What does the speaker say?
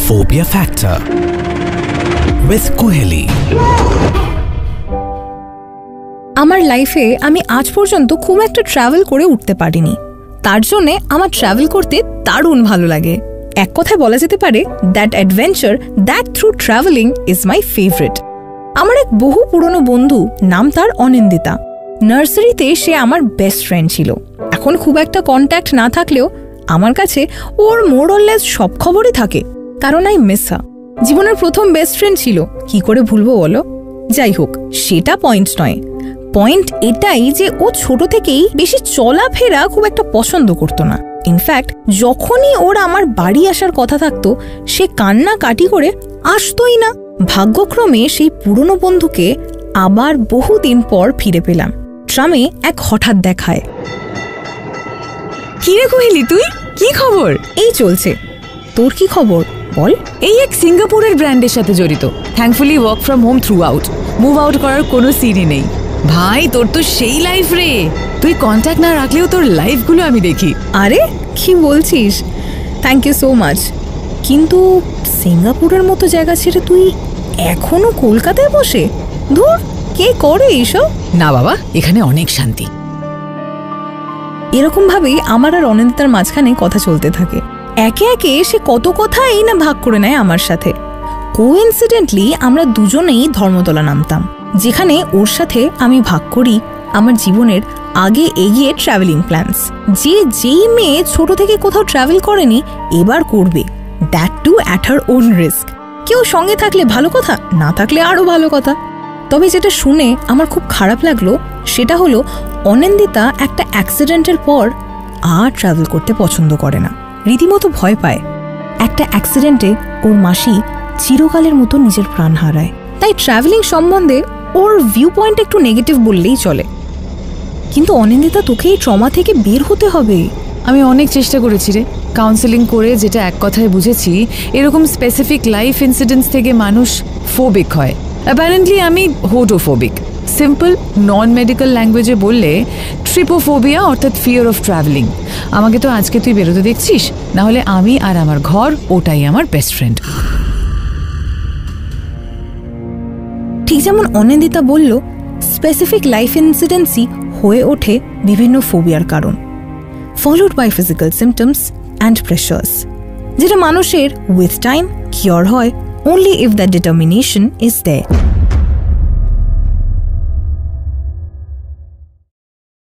Phobia Factor with Koeli. আমার লাইফে আমি আজ পর্যন্ত খুব একটা ট্রাভেল করে উঠতে পারিনি, তার জন্যে আমার ট্রাভেল করতে দারুণ ভালো লাগে। এক কথায় বলা যেতে পারে that adventure that through travelling is my favourite. আমার এক বহু পুরনো বন্ধু, নাম তার অনিন্দিতা। নার্সারিতে সে আমার বেস্ট ফ্রেন্ড ছিল। এখন খুব একটা কন্ট্যাক্ট না থাকলেও আমার কাছে ওর মোরলেস সব খবরই থাকে, কারণ আই মিস হার। জীবনের প্রথম বেস্ট ফ্রেন্ড ছিল, কি করে ভুলবো বলো? যাই হোক, সেটা পয়েন্ট নয়। পয়েন্ট এটাই যে ও ছোট থেকেই বেশি চলাফেরা খুব একটা পছন্দ করতো না। ইনফ্যাক্ট যখনই ওর আমার বাড়ি আসার কথা থাকতো, সে কান্নাকাটি করে আসতোই না। ভাগ্যক্রমে সেই পুরনো বন্ধুকে আবার বহুদিন পর ফিরে পেলাম, ট্রামে এক হঠাৎ দেখায়। কি রে কোহেলি, তুই কি খবর? এই চলছে, তোর কি খবর বল? এই এক সিঙ্গাপুরের ব্র্যান্ডের সাথে জড়িত। Thankfully work from home through out, move out করার কোনো সিনই নেই। ভাই, তোর তো সেই লাইফ রে। তুই কন্ট্যাক্ট না রাখলেও তোর লাইফগুলো আমি দেখি। আরে কি বলছিস? Thank you so much. কিন্তু সিঙ্গাপুরের মতো জায়গা ছেড়ে তুই এখনো কলকাতায় বসে? ধুর, কে করে এইসব? না বাবা, এখানে অনেক শান্তি। এরকম ভাবেই আমার আর অনিন্দিতার মাঝখানে কথা চলতে থাকে। একে একে সে কত কথাই না ভাগ করে নেয় আমার সাথে। কোইন্সিডেন্টলি আমরা দুজনেই ধর্মতলা নামতাম, যেখানে ওর সাথে আমি ভাগ করি আমার জীবনের আগে এগিয়ে ট্রাভেলিং প্ল্যানস। যেই মেয়ে ছোট থেকে কোথাও ট্রাভেল করেনি এবার করবে, that too at her own risk. কেউ সঙ্গে থাকলে ভালো কথা, না থাকলে আরো ভালো কথা। তবে যেটা শুনে আমার খুব খারাপ লাগলো সেটা হলো অনিন্দিতা একটা অ্যাক্সিডেন্টের পর আর ট্রাভেল করতে পছন্দ করে না, রীতিমতো ভয় পায়। একটা অ্যাক্সিডেন্টে ওর মাসি চিরকালের মতো নিজের প্রাণ হারায়। তাই ট্রাভেলিং সম্বন্ধে ওর ভিউ পয়েন্ট একটু নেগেটিভ বললেই চলে। কিন্তু অনিন্দিতা, তোকে এই ট্রমা থেকে বের হতে হবে। আমি অনেক চেষ্টা করেছি রে, কাউন্সেলিং করে। যেটা এক কথায় বুঝেছি, এরকম স্পেসিফিক লাইফ ইনসিডেন্টস থেকে মানুষ ফোবিক হয়। অ্যাপারেন্টলি আমি হোটোফোবিক। সিম্পল নন মেডিকেল ল্যাঙ্গুয়েজে বললে ট্রিপোফোবিয়া, অর্থাৎ ফিয়ার অফ ট্রাভেলিং। আমাকে তো আজকে তুই বেরোতে দেখছিস, না হলে আমি আর আমার ঘর, ওটাই আমার বেস্ট ফ্রেন্ড। ঠিক যেমন অনিন্দিতা বলল, স্পেসিফিক লাইফ ইনসিডেন্টসই হয়ে ওঠে বিভিন্ন ফোবিয়ার কারণ, followed by physical symptoms and pressures, যেটা মানুষের উইথ টাইম কিওর হয় only if that determination is there.